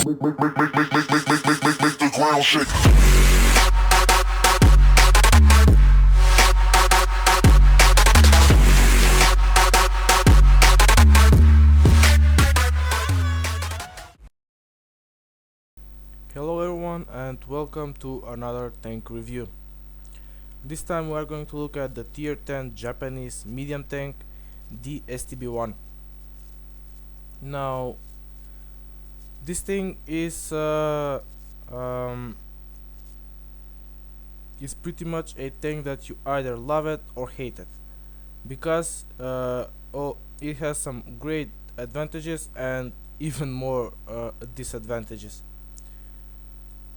Make the ground shake. Hello everyone and welcome to another tank review. This time we are going to look at the tier 10 Japanese medium tank, the STB-1. Now this thing is pretty much a tank that you either love it or hate it, because it has some great advantages and even more disadvantages.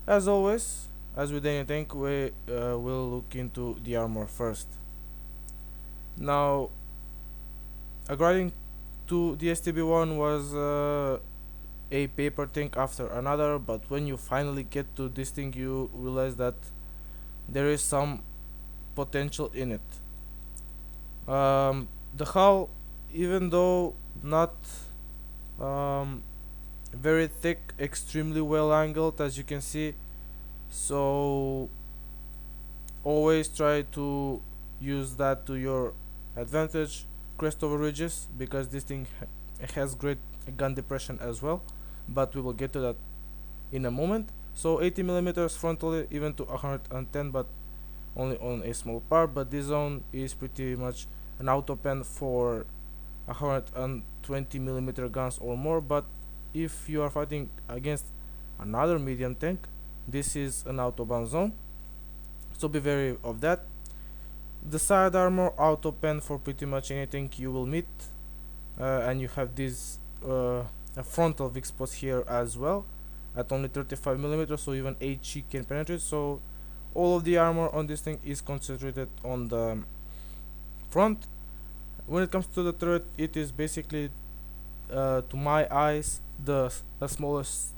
As always, as with any tank, we will look into the armor first. Now, according to the STB-1 was a paper tank after another, but when you finally get to this thing, you realize that there is some potential in it. The hull, even though not very thick, extremely well angled, as you can see, so always try to use that to your advantage. Crest over ridges, because this thing has great gun depression as well, but we will get to that in a moment. So 80 millimeters frontally, even to 110, but only on a small part. But this zone is pretty much an auto pen for 120 millimeter guns or more. But if you are fighting against another medium tank, this is an autobahn zone, so be wary of that. The side armor auto pen for pretty much anything you will meet, and you have this a frontal weak spot here as well at only 35 millimeters, so even HE can penetrate. So all of the armor on this thing is concentrated on the front. When it comes to the turret, it is basically to my eyes the smallest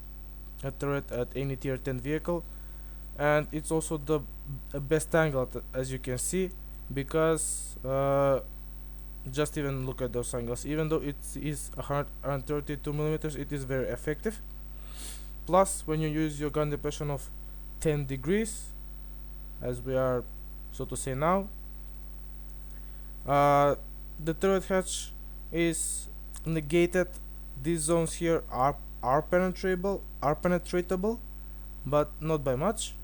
turret at any tier 10 vehicle, and it's also the best angle, as you can see, because just even look at those angles. Even though it is 132 millimeters, it is very effective. Plus, when you use your gun depression of 10 degrees, as we are so to say now, the turret hatch is negated. These zones here are penetratable, but not by much,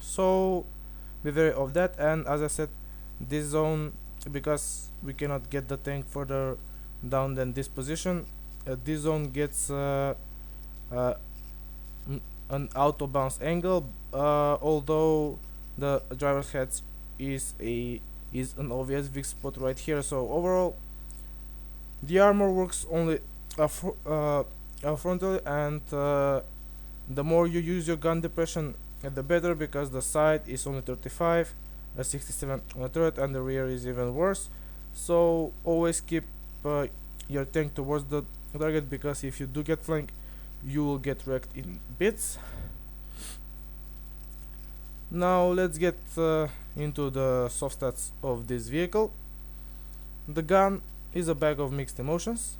so be wary of that. And as I said, this zone, because we cannot get the tank further down than this position, this zone gets an auto bounce angle, although the driver's head is an obvious weak spot right here. So overall, the armor works only frontally, and the more you use your gun depression, the better, because the side is only 35, 67 on the turret, and the rear is even worse. So always keep your tank towards the target, because if you do get flanked, you will get wrecked in bits. Now let's get into the soft stats of this vehicle. The gun is a bag of mixed emotions.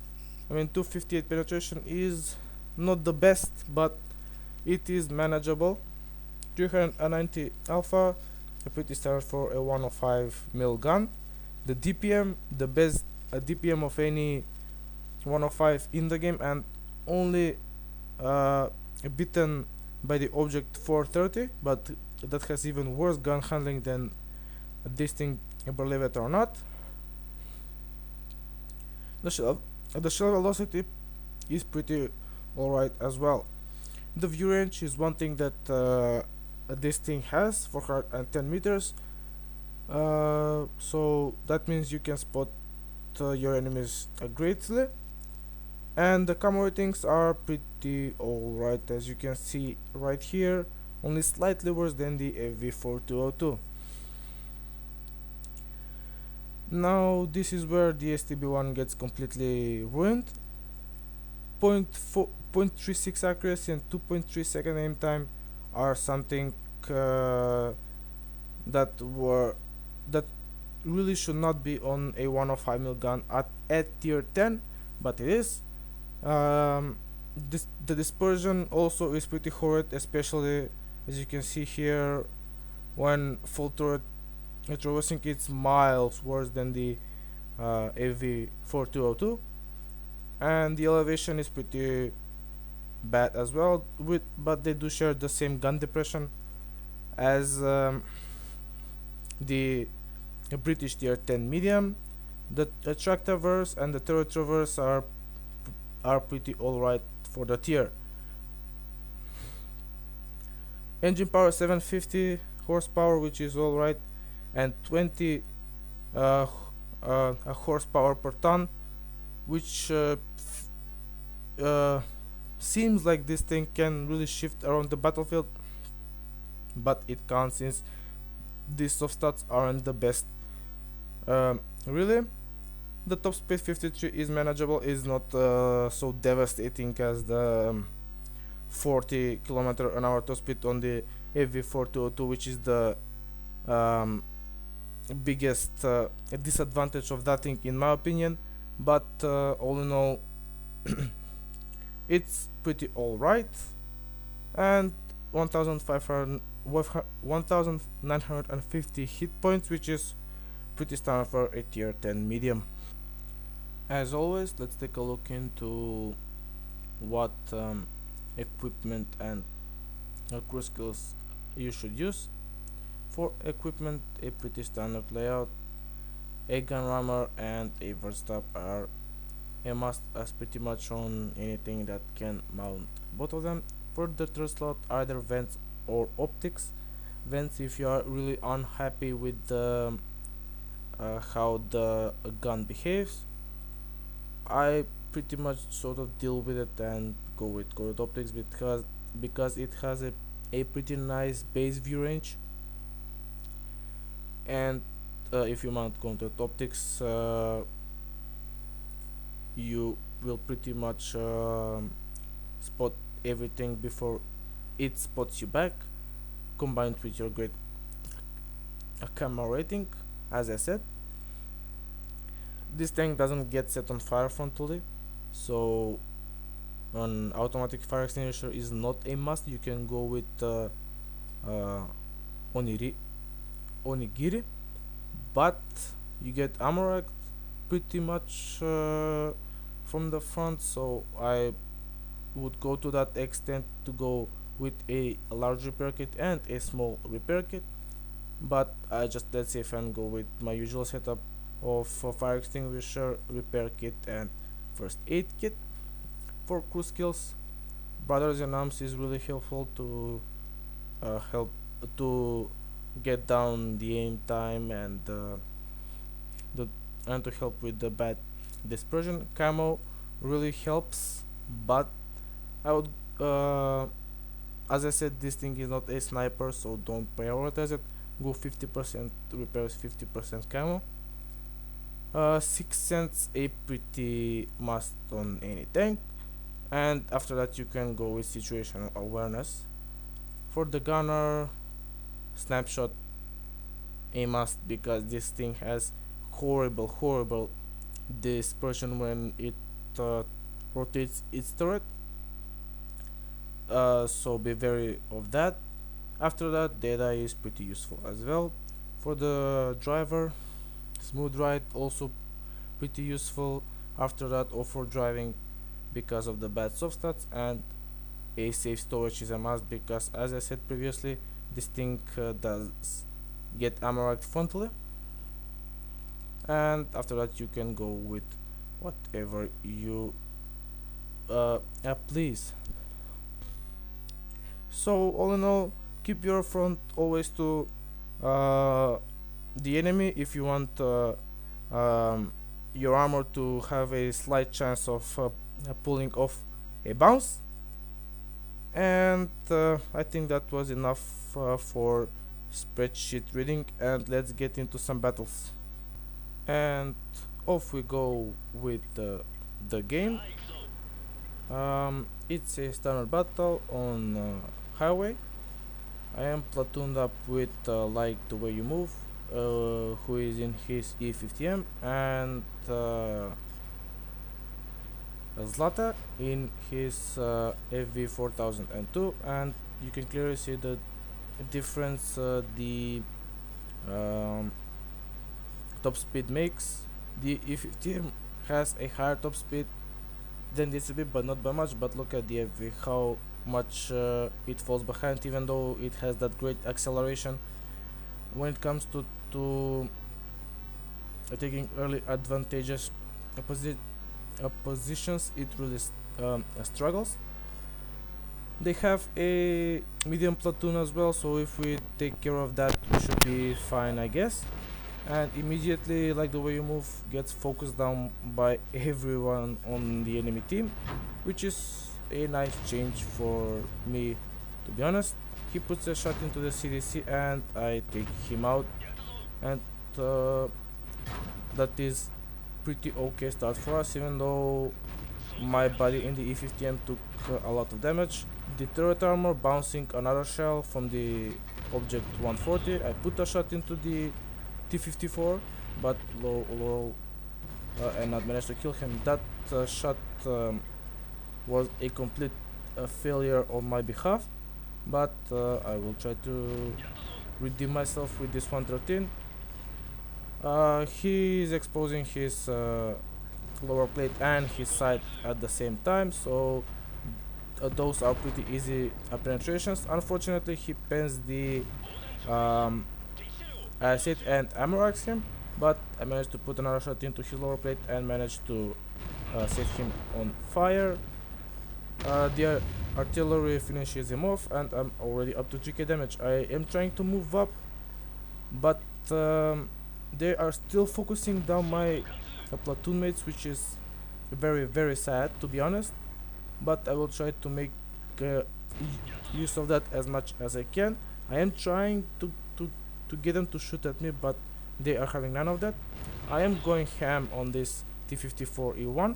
I mean, 258 penetration is not the best, but it is manageable. 390 alpha, a pretty standard for a 105 mil gun. The DPM, the best DPM of any 105 in the game, and only beaten by the Object 430, but that has even worse gun handling than this thing, believe it or not. The shell velocity is pretty alright as well. The view range is one thing that this thing has, 410 meters, so that means you can spot your enemies greatly. And the camo ratings are pretty alright, as you can see right here, only slightly worse than the FV4202. Now this is where the STB-1 gets completely ruined. 0.36 accuracy and 2.3 second aim time are something that really should not be on a 105 mil gun at tier 10, but it is. the dispersion also is pretty horrid, especially as you can see here when full turret traversing, it's miles worse than the AV4202, and the elevation is pretty bad as well, but they do share the same gun depression as the British tier 10 medium. The track traverse and the turret traverse are pretty alright for the tier. Engine power 750 horsepower, which is alright, and 20 horsepower per ton, which seems like this thing can really shift around the battlefield, but it can't, since these soft stats aren't the best. Really, the top speed 53 is manageable, is not so devastating as the 40 km/h top speed on the AV4202, which is the biggest disadvantage of that thing in my opinion. But all in all, it's pretty alright, and 1950 hit points, which is pretty standard for a tier 10 medium. As always, let's take a look into what equipment and crew skills you should use. For equipment, a pretty standard layout. A gun rammer and a verstop are a must, as pretty much on anything that can mount both of them. For the third slot, either vents or optics. Vents if you are really unhappy with the how the gun behaves. I pretty much sort of deal with it and go with optics because it has a pretty nice base view range, and if you mount contour optics, you will pretty much spot everything before it spots you back, combined with your great camera rating. As I said, this tank doesn't get set on fire frontally, so an automatic fire extinguisher is not a must. You can go with onigiri, but you get armor racked pretty much from the front, so I would go to that extent to go with a large repair kit and a small repair kit. But I just let's safe and go with my usual setup of fire extinguisher, repair kit, and first aid kit. For crew skills, brothers in arms is really helpful to help to get down the aim time and to help with the bad dispersion. Camo really helps, but I would as I said, this thing is not a sniper, so don't prioritize it. Go 50% repairs, 50% camo. 6 cents a pretty must on any tank, and after that you can go with situational awareness. For the gunner, snapshot a must, because this thing has horrible dispersion when it rotates its turret, so be wary of that. After that, data is pretty useful as well. For the driver, smooth ride also pretty useful. After that, off-road driving because of the bad soft stats, and a safe storage is a must, because as I said previously, this thing does get ammo racked frontally. And after that you can go with whatever you please. So all in all, keep your front always to the enemy if you want your armor to have a slight chance of pulling off a bounce. And I think that was enough for spreadsheet reading, and let's get into some battles. And off we go with the game. It's a standard battle on highway. I am platooned up with like the way you move, who is in his E50M, and Zlata in his FV4002, and you can clearly see the difference the um, top speed makes. The E50 has a higher top speed than the STB, but not by much. But look at the FV, how much it falls behind, even though it has that great acceleration. When it comes to taking early advantages positions, it really struggles. They have a medium platoon as well, so if we take care of that, we should be fine, I guess. And immediately, like the way you move, gets focused down by everyone on the enemy team, which is a nice change for me, to be honest. He puts a shot into the CDC and I take him out, and uh, that is pretty okay start for us, even though my body in the E50M took a lot of damage. The turret armor bouncing another shell from the object 140. I put a shot into the T54, but low and not managed to kill him. That shot was a complete failure on my behalf, but I will try to redeem myself with this 113. He is exposing his lower plate and his side at the same time, so those are pretty easy penetrations. Unfortunately, he pens the acid and ammo axe him, but I managed to put another shot into his lower plate and managed to set him on fire. The artillery finishes him off, and I'm already up to 3k damage. I am trying to move up, but they are still focusing down my platoon mates, which is very sad, to be honest. But I will try to make use of that as much as I can. I am trying to get them to shoot at me, but they are having none of that. I am going ham on this T54E1,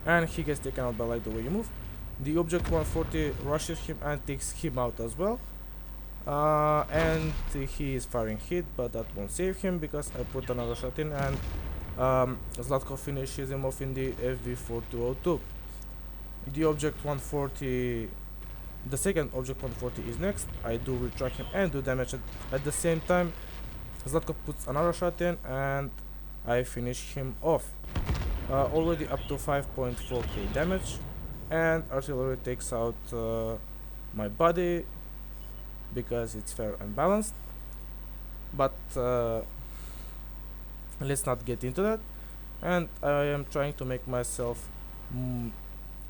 and he gets taken out by like the way you move. The object 140 rushes him and takes him out as well. And he is firing hit, but that won't save him because I put another shot in, and Zlatko finishes him off in the FV4202. The object 140, the second object 140 is next. I do retract him and do damage at the same time. Zlatko puts another shot in and I finish him off. Already up to 5.4k damage, and artillery takes out my body because it's fair and balanced. But let's not get into that. And I am trying to make myself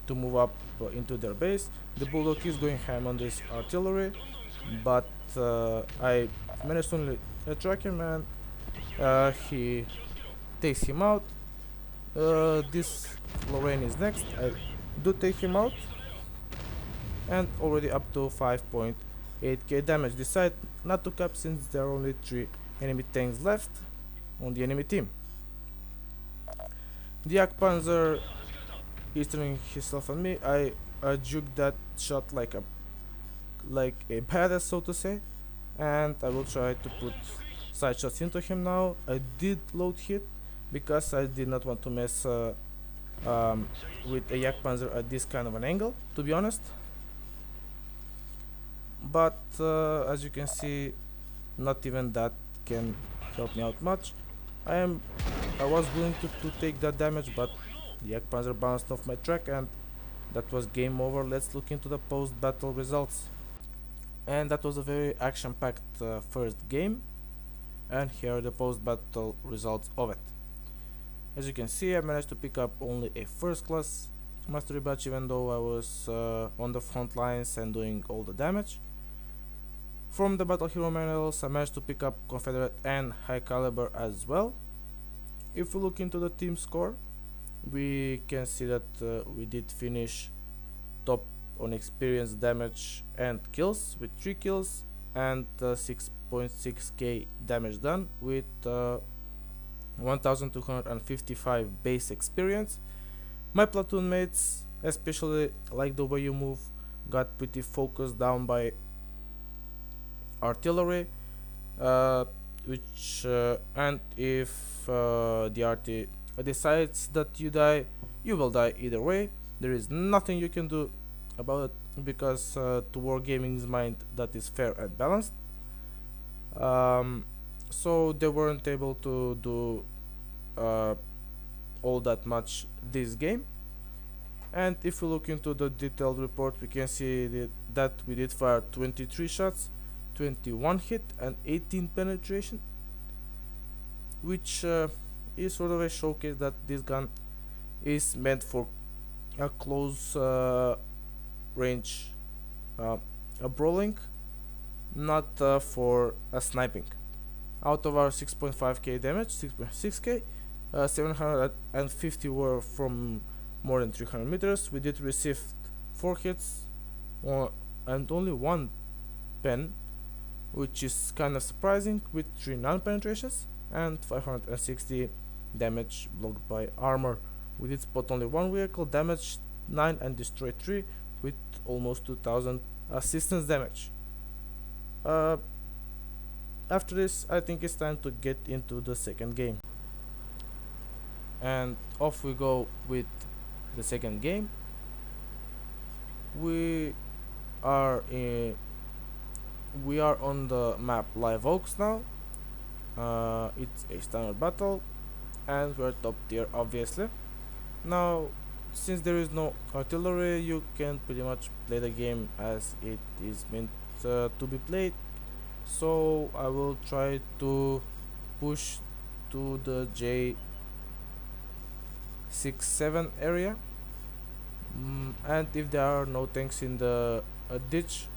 to move up into their base. The bulldog is going ham on this artillery, but I managed to only track him, and he takes him out. This Lorraine is next. I do take him out, and already up to 5.8k damage. Decide not to cap since there are only 3 enemy tanks left on the enemy team. The Jagdpanzer is turning himself on me. I juked that shot like a badass, so to say, and I will try to put side shots into him now. I did load hit because I did not want to mess with a Jagdpanzer at this kind of an angle, to be honest. But as you can see, not even that can help me out much. I was willing to take that damage, but the Jagdpanzer bounced off my track, and that was game over. Let's look into the post-battle results. And that was a very action-packed first game, and here are the post-battle results of it. As you can see, I managed to pick up only a first class mastery badge, even though I was on the front lines and doing all the damage. From the battle hero manuals, I managed to pick up Confederate and high caliber as well. If we look into the team score, we can see that we did finish top on experience, damage and kills with 3 kills and 6.6k damage done with 1255 base experience. My platoon mates, especially like the way you move, got pretty focused down by artillery, which and if the RT decides that you die, you will die either way. There is nothing you can do about it because to Wargaming's mind that is fair and balanced. So they weren't able to do uh, all that much this game. And if we look into the detailed report, we can see that we did fire 23 shots, 21 hit and 18 penetration, which is sort of a showcase that this gun is meant for a close range brawling, not for sniping. Out of our 6.5k damage, 6.6k, 750 were from more than 300 meters. We did receive 4 hits and only 1 pen, which is kind of surprising, with 3 non-penetrations and 560 damage blocked by armor. We did spot only 1 vehicle, damaged 9 and destroyed 3 with almost 2000 assistance damage. After this, I think it's time to get into the second game. And off we go with the second game. We are on the map Live Oaks now. It's a standard battle and we're top tier, obviously. Now, since there is no artillery, you can pretty much play the game as it is meant to be played. So I will try to push to the J67 area, and if there are no tanks in the ditch,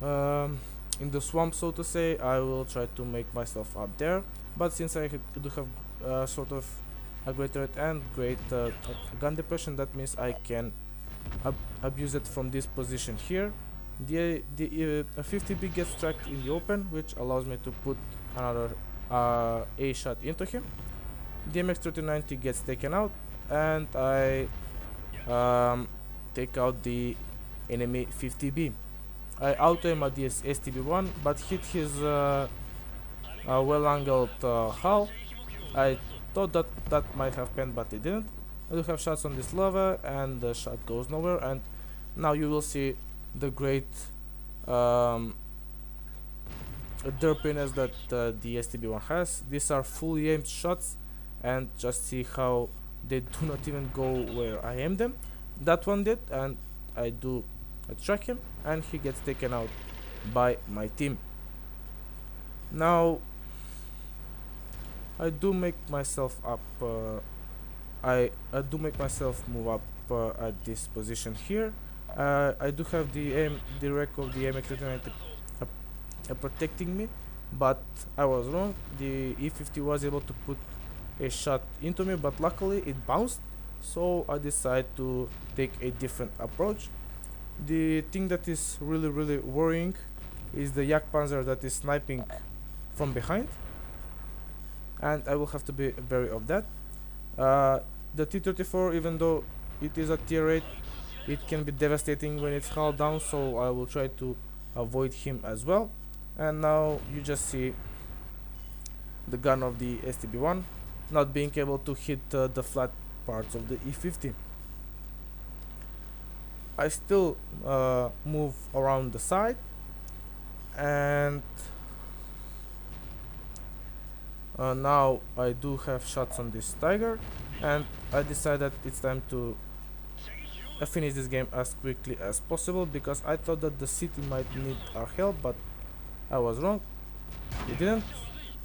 in the swamp, so to say, I will try to make myself up there. But since I do have sort of a great rate and great gun depression, that means I can abuse it from this position here. The 50B gets tracked in the open, which allows me to put another A shot into him. The MX-3090 gets taken out, and I take out the enemy 50B. I auto-aim at the STB-1, but hit his well-angled hull. I thought that might have penned, but it didn't. I do have shots on this lava, and the shot goes nowhere. And now you will see the great derpiness that the STB-1 has. These are fully aimed shots, and just see how they do not even go where I aim them. That one did, and I do track him, and he gets taken out by my team. Now I do make myself up. I do make myself move up at this position here. I do have the wreck of the MX-3090 protecting me, but I was wrong. The E50 was able to put a shot into me, but luckily it bounced, so I decided to take a different approach. The thing that is really worrying is the Jagdpanzer that is sniping from behind, and I will have to be wary of that. The T-34, even though it is a tier 8, it can be devastating when it's hull down, so I will try to avoid him as well. And now you just see the gun of the STB-1 not being able to hit the flat parts of the E50. I still move around the side, and now I do have shots on this Tiger, and I decided it's time to finish this game as quickly as possible, because I thought that the city might need our help, but I was wrong. It didn't.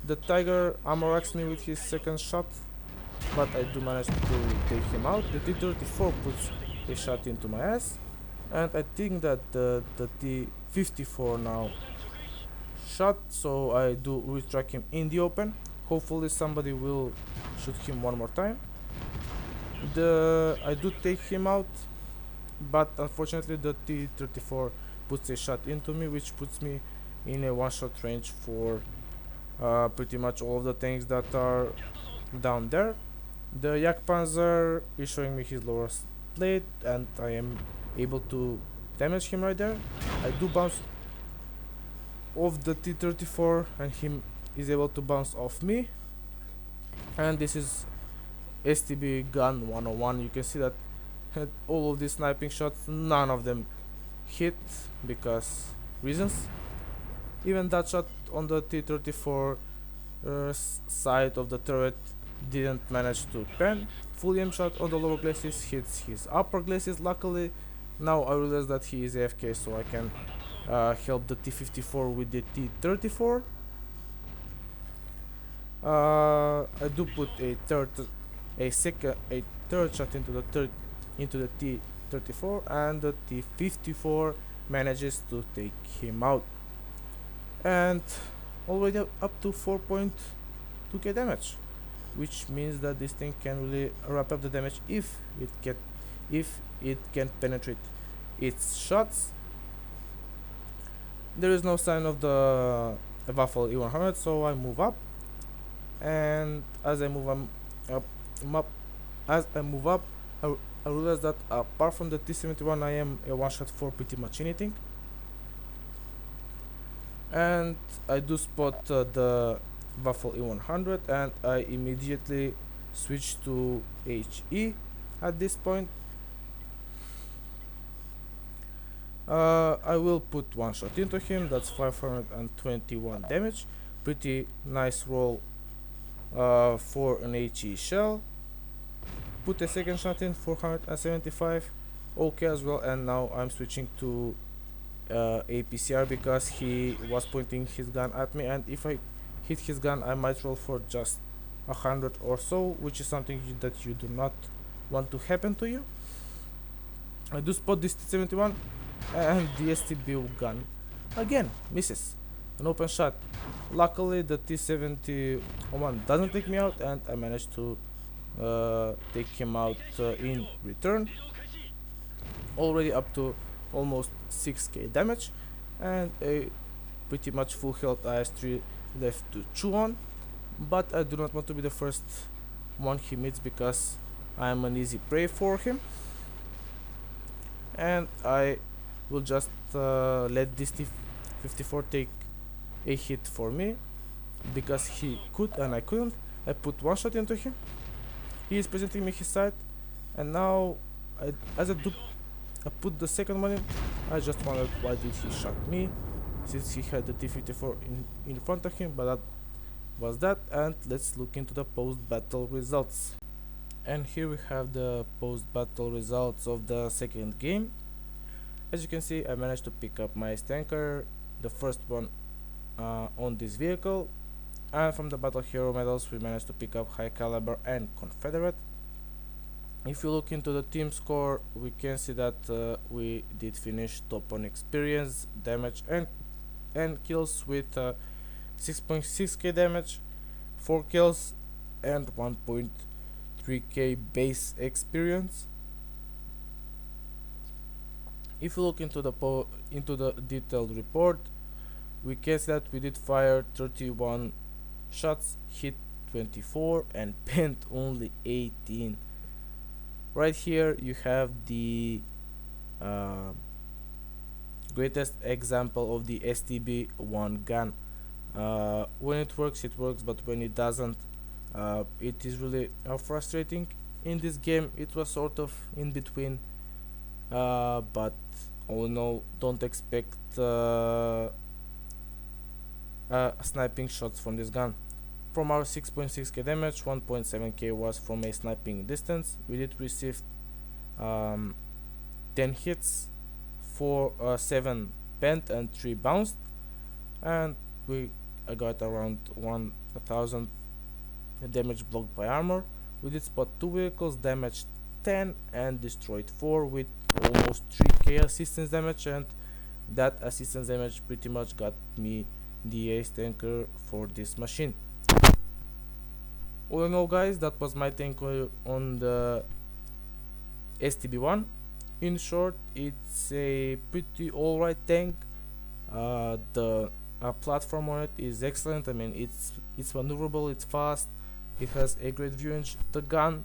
The Tiger armor racks me with his second shot, but I do manage to take him out. The T-34 puts a shot into my ass, and I think that the T-54 now shot, so I do retrack him in the open. Hopefully somebody will shoot him one more time. I do take him out, but unfortunately the T-34 puts a shot into me, which puts me in a one-shot range for pretty much all of the tanks that are down there. The Jagdpanzer is showing me his lower plate, and I am able to damage him right there. I do bounce off the T-34, and him is able to bounce off me, and this is STB gun 101, you can see that all of these sniping shots, none of them hit because reasons. Even that shot on the T-34 side of the turret didn't manage to pen. Full aim shot on the lower glacis hits his upper glacis. Luckily, now I realize that he is AFK, so I can help the T-54 with the T-34. I do put a third shot into the T-34, and the T-54 manages to take him out, and already up to 4.2k damage, which means that this thing can really wrap up the damage if it can penetrate its shots. There is no sign of the Waffle E100, so I move up, and as I move up, I realize that apart from the T-71, I am a one shot for pretty much anything. And I do spot the Waffle E100, and I immediately switch to HE at this point. I will put one shot into him, that's 521 damage. Pretty nice roll for an HE shell. Put a second shot in, 475, okay as well. And now I'm switching to APCR because he was pointing his gun at me, and if I hit his gun I might roll for just 100 or so, which is something that you do not want to happen to you. I do spot this T-71, and the STB gun again misses an open shot. Luckily the T-71 doesn't take me out, and I managed to take him out in return. Already up to almost 6k damage, and a pretty much full health IS-3 left to chew on, but I do not want to be the first one he meets because I am an easy prey for him, and I will just let this T-54 take a hit for me because he could and I couldn't. I put one shot into him, he is presenting me his side, and now as I put the second one in, I just wondered why did he shot me, since he had the T-54 in front of him, but that was that. And let's look into the post-battle results. And here we have the post-battle results of the second game. As you can see, I managed to pick up my tanker, the first one on this vehicle, and from the battle hero medals we managed to pick up high caliber and Confederate. If you look into the team score, we can see that we did finish top on experience, damage and kills with 6.6k damage, 4 kills and 1.3k base experience. If you look into the detailed report, we can see that we did fire 31 shots, hit 24 and penned only 18. Right here you have the greatest example of the STB-1 gun. When it works, but when it doesn't, it is really frustrating. In this game it was sort of in between, but all in all, don't expect sniping shots from this gun. From our 6.6k damage, 1.7k was from a sniping distance. We did receive 10 hits, 7 bent and 3 bounced, and we got around 1000 damage blocked by armor. We did spot 2 vehicles, damaged 10 and destroyed 4 with almost 3k assistance damage, and that assistance damage pretty much got me the ace tanker for this machine. All in all, guys, that was my tank on the STB-1. In short, it's a pretty alright tank. The platform on it is excellent. I mean, it's maneuverable, it's fast, it has a great view range. The gun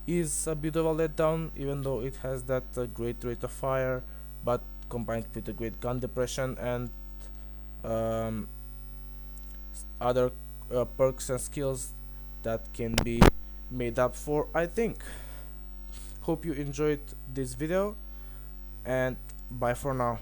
is a bit of a letdown, even though it has that great rate of fire, but combined with a great gun depression and other perks and skills that can be made up for, I think. Hope you enjoyed this video, and bye for now.